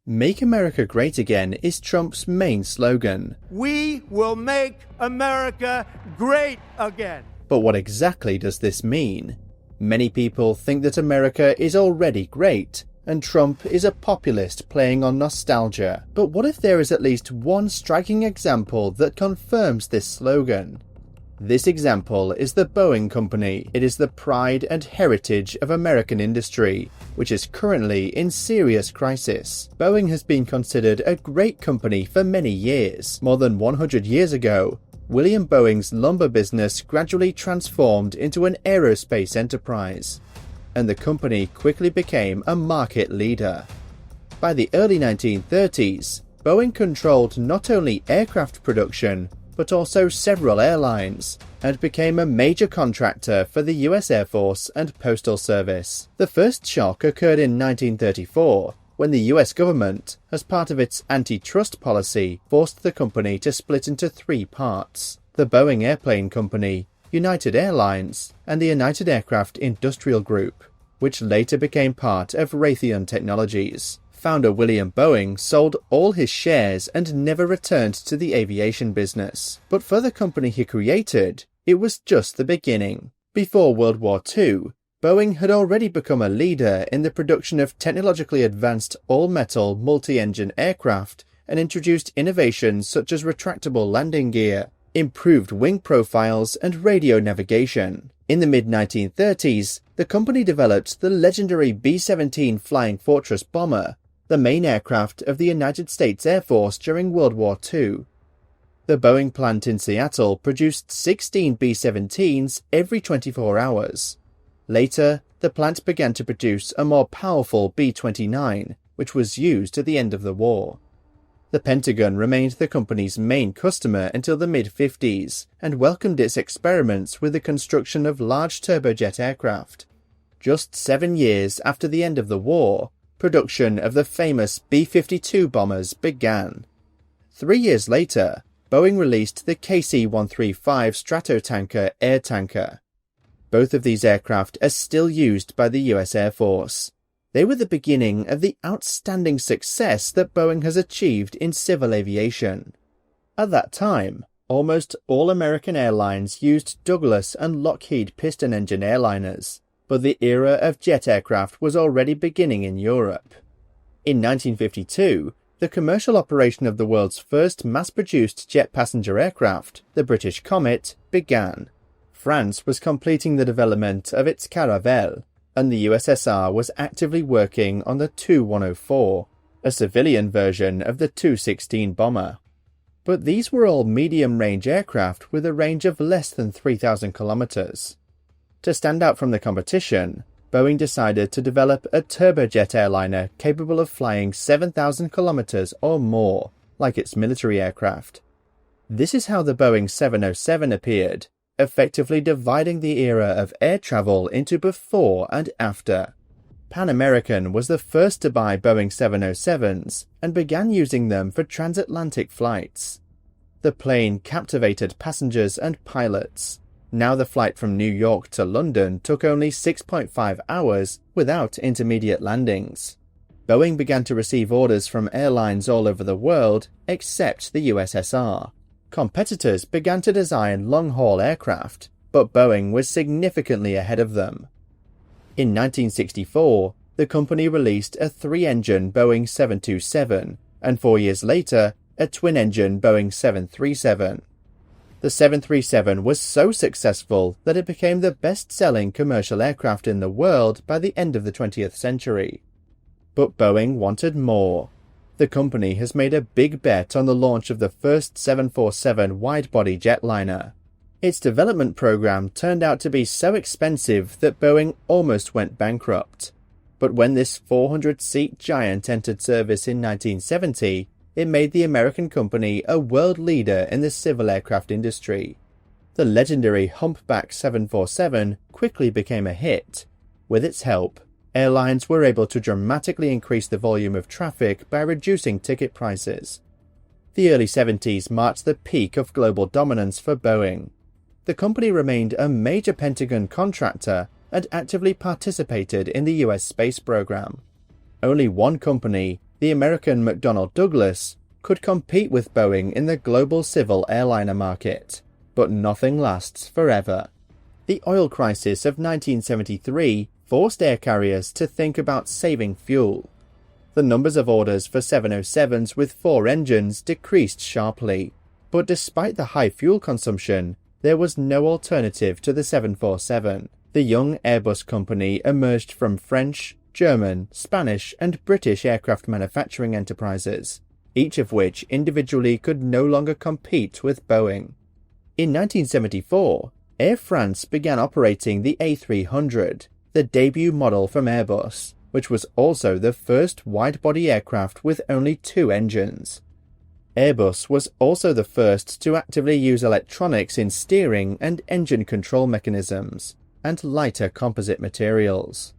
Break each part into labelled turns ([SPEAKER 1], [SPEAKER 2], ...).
[SPEAKER 1] Make America Great Again is Trump's main slogan.
[SPEAKER 2] We will make America great again.
[SPEAKER 1] But what exactly does this mean? Many people think that America is already great, and Trump is a populist playing on nostalgia. But what if there is at least one striking example that confirms this slogan? This example is the Boeing Company. It is the pride and heritage of American industry, which is currently in serious crisis. Boeing has been considered a great company for many years. More than 100 years ago, William Boeing's lumber business gradually transformed into an aerospace enterprise, and the company quickly became a market leader. By the early 1930s, Boeing controlled not only aircraft production, but also several airlines, and became a major contractor for the US Air Force and Postal Service. The first shock occurred in 1934, when the US government, as part of its antitrust policy, forced the company to split into three parts: the Boeing Airplane Company, United Airlines, and the United Aircraft Industrial Group, which later became part of Raytheon Technologies. Founder William Boeing sold all his shares and never returned to the aviation business. But for the company he created, it was just the beginning. Before World War II, Boeing had already become a leader in the production of technologically advanced all-metal multi-engine aircraft and introduced innovations such as retractable landing gear, improved wing profiles, and radio navigation. In the mid-1930s, the company developed the legendary B-17 Flying Fortress bomber, the main aircraft of the United States Air Force during World War II. The Boeing plant in Seattle produced 16 B-17s every 24 hours. Later, the plant began to produce a more powerful B-29, which was used at the end of the war. The Pentagon remained the company's main customer until the mid-50s, and welcomed its experiments with the construction of large turbojet aircraft. Just 7 years after the end of the war, production of the famous B-52 bombers began. 3 years later, Boeing released the KC-135 Stratotanker air tanker. Both of these aircraft are still used by the US Air Force. They were the beginning of the outstanding success that Boeing has achieved in civil aviation. At that time, almost all American airlines used Douglas and Lockheed piston engine airliners, but the era of jet aircraft was already beginning in Europe. In 1952, the commercial operation of the world's first mass-produced jet passenger aircraft, the British Comet, began. France was completing the development of its Caravelle, and the USSR was actively working on the Tu-104, a civilian version of the Tu-16 bomber. But these were all medium-range aircraft with a range of less than 3,000 kilometers. To stand out from the competition, Boeing decided to develop a turbojet airliner capable of flying 7,000 kilometers or more, like its military aircraft. This is how the Boeing 707 appeared, effectively dividing the era of air travel into before and after. Pan American was the first to buy Boeing 707s and began using them for transatlantic flights. The plane captivated passengers and pilots. Now the flight from New York to London took only 6.5 hours without intermediate landings. Boeing began to receive orders from airlines all over the world except the USSR. Competitors began to design long-haul aircraft, but Boeing was significantly ahead of them. In 1964, the company released a 3-engine Boeing 727, and 4 years later, a twin-engine Boeing 737. The 737 was so successful that it became the best-selling commercial aircraft in the world by the end of the 20th century. But Boeing wanted more. The company has made a big bet on the launch of the first 747 wide-body jetliner. Its development program turned out to be so expensive that Boeing almost went bankrupt. But when this 400-seat giant entered service in 1970, it made the American company a world leader in the civil aircraft industry. The legendary humpback 747 quickly became a hit. With its help, airlines were able to dramatically increase the volume of traffic by reducing ticket prices. The early 70s marked the peak of global dominance for Boeing. The company remained a major Pentagon contractor and actively participated in the US space program. Only one company, the the American McDonnell Douglas could compete with Boeing in the global civil airliner market. But nothing lasts forever. The oil crisis of 1973 forced air carriers to think about saving fuel. The numbers of orders for 707s with 4 engines decreased sharply, but despite the high fuel consumption, there was no alternative to the 747. The young Airbus company emerged from French, German, Spanish, and British aircraft manufacturing enterprises, each of which individually could no longer compete with Boeing. In 1974, Air France began operating the A300, the debut model from Airbus, which was also the first wide-body aircraft with only 2 engines. Airbus was also the first to actively use electronics in steering and engine control mechanisms, and lighter composite materials.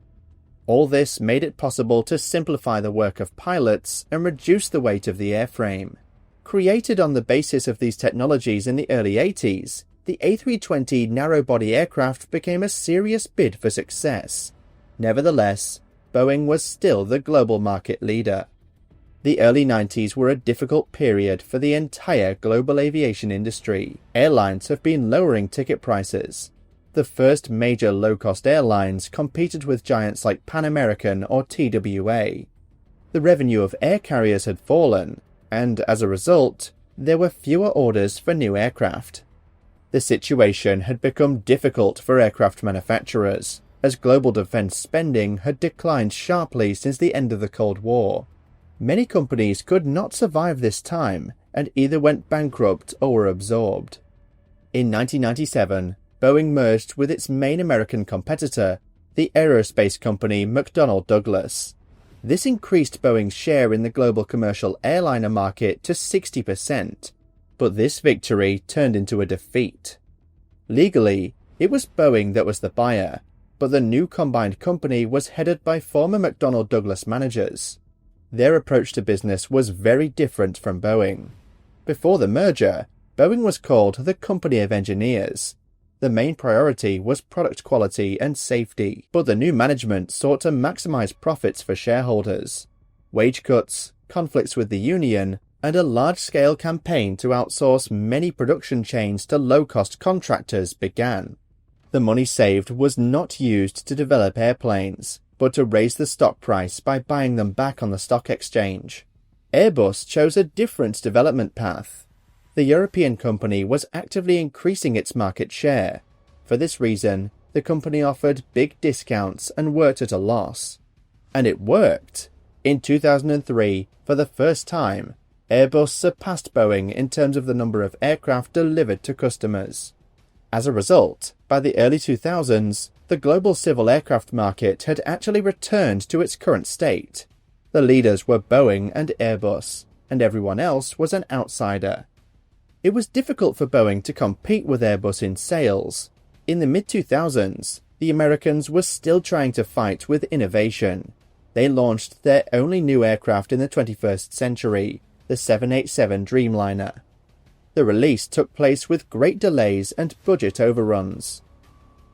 [SPEAKER 1] All this made it possible to simplify the work of pilots and reduce the weight of the airframe. Created on the basis of these technologies in the early 80s, the A320 narrow-body aircraft became a serious bid for success. Nevertheless, Boeing was still the global market leader. The early 90s were a difficult period for the entire global aviation industry. Airlines have been lowering ticket prices. The first major low-cost airlines competed with giants like Pan American or TWA. The revenue of air carriers had fallen, and as a result, there were fewer orders for new aircraft. The situation had become difficult for aircraft manufacturers, as global defense spending had declined sharply since the end of the Cold War. Many companies could not survive this time and either went bankrupt or were absorbed. In 1997, Boeing merged with its main American competitor, the aerospace company McDonnell Douglas. This increased Boeing's share in the global commercial airliner market to 60%, but this victory turned into a defeat. Legally, it was Boeing that was the buyer, but the new combined company was headed by former McDonnell Douglas managers. Their approach to business was very different from Boeing. Before the merger, Boeing was called the Company of Engineers. The main priority was product quality and safety, but the new management sought to maximize profits for shareholders. Wage cuts, conflicts with the union, and a large-scale campaign to outsource many production chains to low-cost contractors began. The money saved was not used to develop airplanes, but to raise the stock price by buying them back on the stock exchange. Airbus chose a different development path. The European company was actively increasing its market share. For this reason, the company offered big discounts and worked at a loss. And it worked. In 2003, for the first time, Airbus surpassed Boeing in terms of the number of aircraft delivered to customers. As a result, by the early 2000s, the global civil aircraft market had actually returned to its current state. The leaders were Boeing and Airbus, and everyone else was an outsider. It was difficult for Boeing to compete with Airbus in sales. In the mid-2000s, the Americans were still trying to fight with innovation. They launched their only new aircraft in the 21st century, the 787 Dreamliner. The release took place with great delays and budget overruns.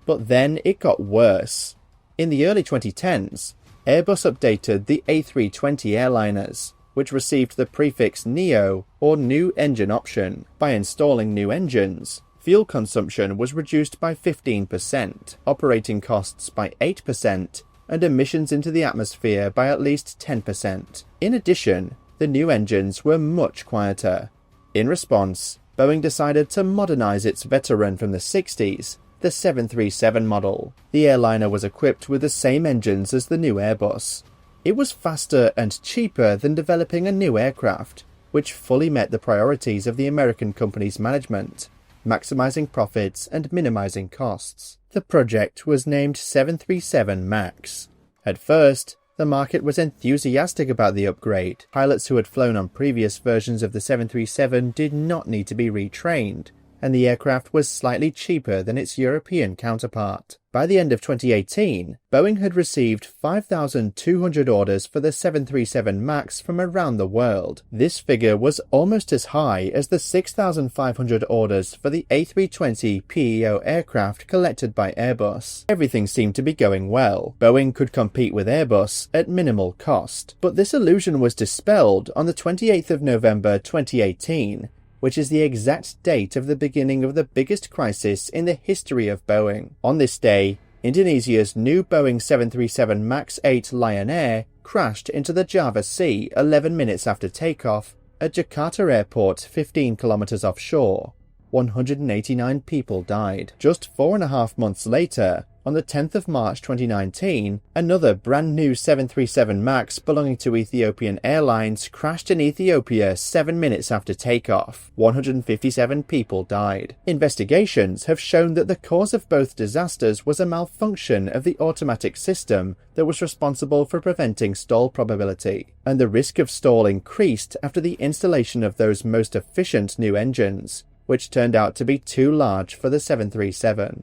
[SPEAKER 1] But then it got worse. In the early 2010s, Airbus updated the A320 airliners, which received the prefix NEO, or New Engine Option. By installing new engines, fuel consumption was reduced by 15%, operating costs by 8%, and emissions into the atmosphere by at least 10%. In addition, the new engines were much quieter. In response, Boeing decided to modernize its veteran from the 60s, the 737 model. The airliner was equipped with the same engines as the new Airbus. It was faster and cheaper than developing a new aircraft, which fully met the priorities of the American company's management, maximizing profits and minimizing costs. The project was named 737 MAX. At first, the market was enthusiastic about the upgrade. Pilots who had flown on previous versions of the 737 did not need to be retrained, and the aircraft was slightly cheaper than its European counterpart. By the end of 2018, Boeing had received 5,200 orders for the 737 MAX from around the world. This figure was almost as high as the 6,500 orders for the A320PEO aircraft collected by Airbus. Everything seemed to be going well. Boeing could compete with Airbus at minimal cost. But this illusion was dispelled on the 28th of November 2018, which is the exact date of the beginning of the biggest crisis in the history of Boeing. On this day, Indonesia's new Boeing 737 MAX 8 Lion Air crashed into the Java Sea 11 minutes after takeoff at Jakarta Airport 15 kilometers offshore. 189 people died. Just 4.5 months later, on the 10th of March 2019, another brand new 737 MAX belonging to Ethiopian Airlines crashed in Ethiopia 7 minutes after takeoff. 157 people died. Investigations have shown that the cause of both disasters was a malfunction of the automatic system that was responsible for preventing stall probability, and the risk of stall increased after the installation of those most efficient new engines, which turned out to be too large for the 737.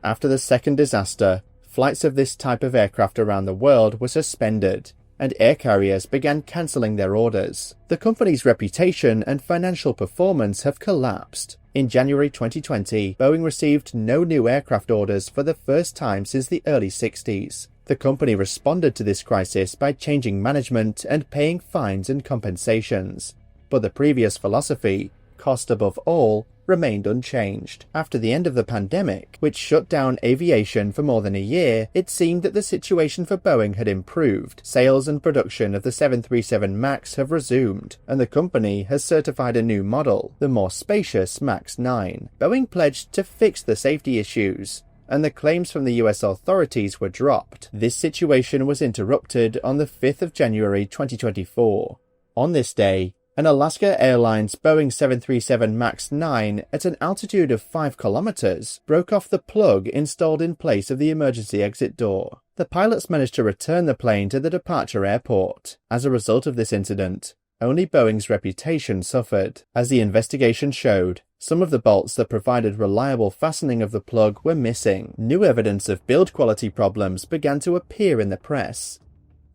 [SPEAKER 1] After the second disaster, flights of this type of aircraft around the world were suspended, and air carriers began cancelling their orders. The company's reputation and financial performance have collapsed. In January 2020, Boeing received no new aircraft orders for the first time since the early 60s. The company responded to this crisis by changing management and paying fines and compensations. But the previous philosophy, cost above all, remained unchanged. After the end of the pandemic, which shut down aviation for more than a year, it seemed that the situation for Boeing had improved. Sales and production of the 737 MAX have resumed, and the company has certified a new model, the more spacious MAX 9. Boeing pledged to fix the safety issues, and the claims from the US authorities were dropped. This situation was interrupted on the 5th of January 2024. On this day, an Alaska Airlines Boeing 737 MAX 9 at an altitude of 5 kilometers broke off the plug installed in place of the emergency exit door. The pilots managed to return the plane to the departure airport. As a result of this incident, only Boeing's reputation suffered. As the investigation showed, some of the bolts that provided reliable fastening of the plug were missing. New evidence of build quality problems began to appear in the press.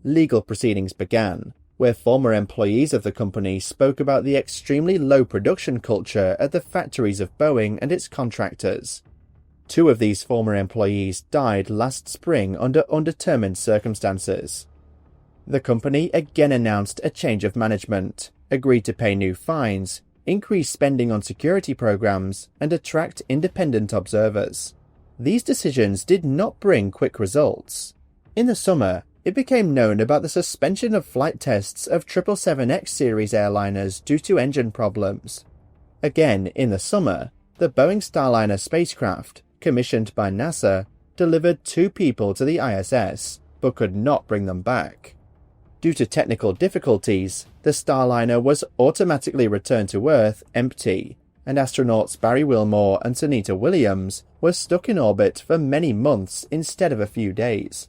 [SPEAKER 1] Legal proceedings began, where former employees of the company spoke about the extremely low production culture at the factories of Boeing and its contractors. 2 of these former employees died last spring under undetermined circumstances. The company again announced a change of management, agreed to pay new fines, increase spending on security programs, and attract independent observers. These decisions did not bring quick results. In the summer, it became known about the suspension of flight tests of 777X series airliners due to engine problems. Again, in the summer, the Boeing Starliner spacecraft, commissioned by NASA, delivered 2 people to the ISS, but could not bring them back. Due to technical difficulties, the Starliner was automatically returned to Earth empty, and astronauts Barry Wilmore and Sunita Williams were stuck in orbit for many months instead of a few days.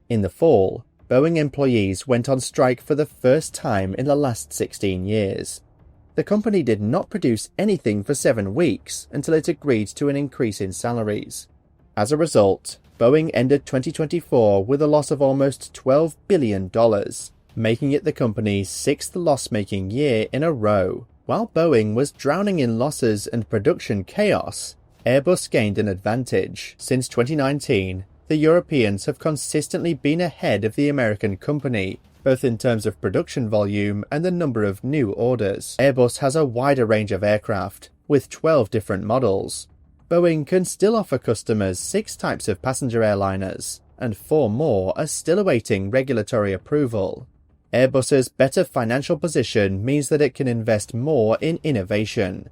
[SPEAKER 1] In the fall, Boeing employees went on strike for the first time in the last 16 years. The company did not produce anything for 7 weeks until it agreed to an increase in salaries. As a result, Boeing ended 2024 with a loss of almost $12 billion, making it the company's 6th loss-making year in a row. While Boeing was drowning in losses and production chaos, Airbus gained an advantage. Since 2019, the Europeans have consistently been ahead of the American company, both in terms of production volume and the number of new orders. Airbus has a wider range of aircraft, with 12 different models. Boeing can still offer customers 6 types of passenger airliners, and 4 more are still awaiting regulatory approval. Airbus's better financial position means that it can invest more in innovation.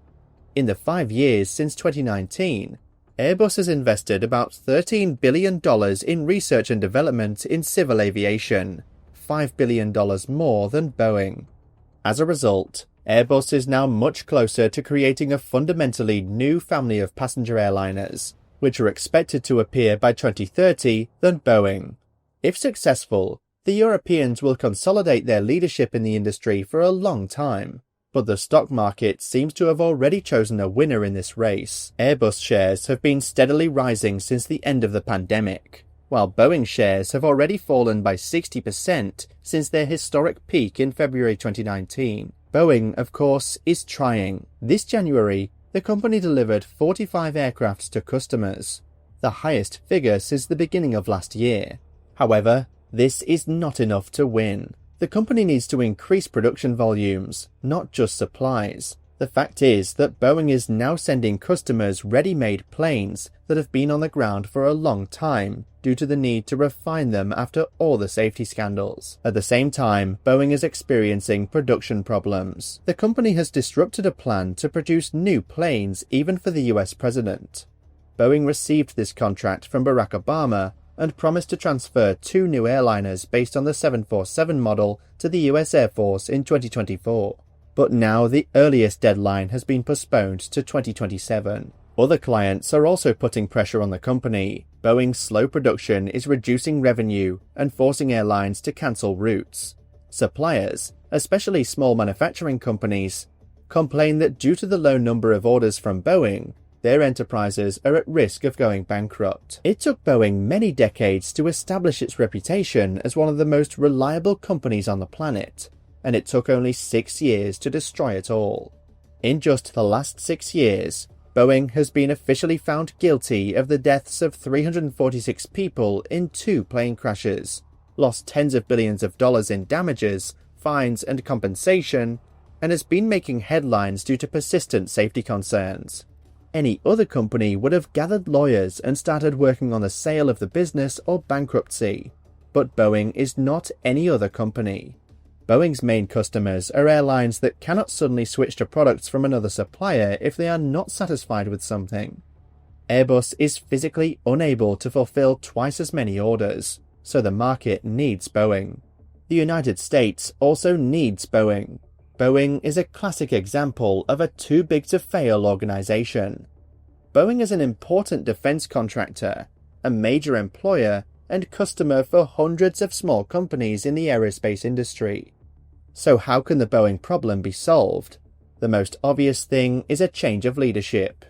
[SPEAKER 1] In the 5 years since 2019, Airbus has invested about $13 billion in research and development in civil aviation, $5 billion more than Boeing. As a result, Airbus is now much closer to creating a fundamentally new family of passenger airliners, which are expected to appear by 2030, than Boeing. If successful, the Europeans will consolidate their leadership in the industry for a long time. But the stock market seems to have already chosen a winner in this race. Airbus shares have been steadily rising since the end of the pandemic, while Boeing shares have already fallen by 60% since their historic peak in February 2019. Boeing, of course, is trying. This January, the company delivered 45 aircraft to customers, the highest figure since the beginning of last year. However, this is not enough to win. The company needs to increase production volumes, not just supplies. The fact is that Boeing is now sending customers ready-made planes that have been on the ground for a long time due to the need to refine them after all the safety scandals. At the same time, Boeing is experiencing production problems. The company has disrupted a plan to produce new planes even for the US president. Boeing received this contract from Barack Obama and promised to transfer 2 new airliners based on the 747 model to the US Air Force in 2024. But now the earliest deadline has been postponed to 2027. Other clients are also putting pressure on the company. Boeing's slow production is reducing revenue and forcing airlines to cancel routes. Suppliers, especially small manufacturing companies, complain that due to the low number of orders from Boeing, their enterprises are at risk of going bankrupt. It took Boeing many decades to establish its reputation as one of the most reliable companies on the planet, and it took only 6 years to destroy it all. In just the last 6 years, Boeing has been officially found guilty of the deaths of 346 people in 2 plane crashes, lost tens of billions of dollars in damages, fines and compensation, and has been making headlines due to persistent safety concerns. Any other company would have gathered lawyers and started working on the sale of the business or bankruptcy. But Boeing is not any other company. Boeing's main customers are airlines that cannot suddenly switch to products from another supplier if they are not satisfied with something. Airbus is physically unable to fulfill twice as many orders, so the market needs Boeing. The United States also needs Boeing. Boeing is a classic example of a too-big-to-fail organization. Boeing is an important defense contractor, a major employer, and customer for hundreds of small companies in the aerospace industry. So how can the Boeing problem be solved? The most obvious thing is a change of leadership.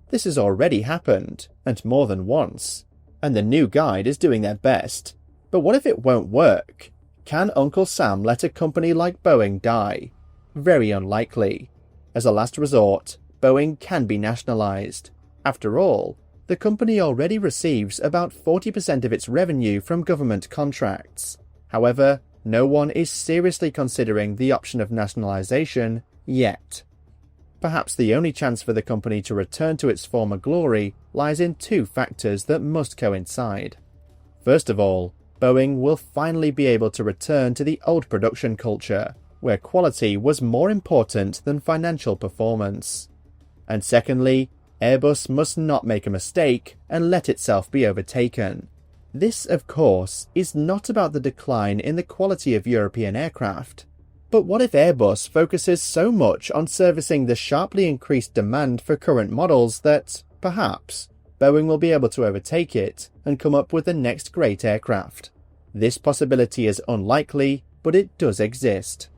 [SPEAKER 1] This has already happened, and more than once, and the new guide is doing their best. But what if it won't work? Can Uncle Sam let a company like Boeing die? Very unlikely. As a last resort, Boeing can be nationalized. After all, the company already receives about 40% of its revenue from government contracts. However, no one is seriously considering the option of nationalization yet. Perhaps the only chance for the company to return to its former glory lies in 2 factors that must coincide. First of all, Boeing will finally be able to return to the old production culture, where quality was more important than financial performance. And secondly, Airbus must not make a mistake and let itself be overtaken. This, of course, is not about the decline in the quality of European aircraft. But what if Airbus focuses so much on servicing the sharply increased demand for current models that, perhaps, Boeing will be able to overtake it and come up with the next great aircraft? This possibility is unlikely, but it does exist.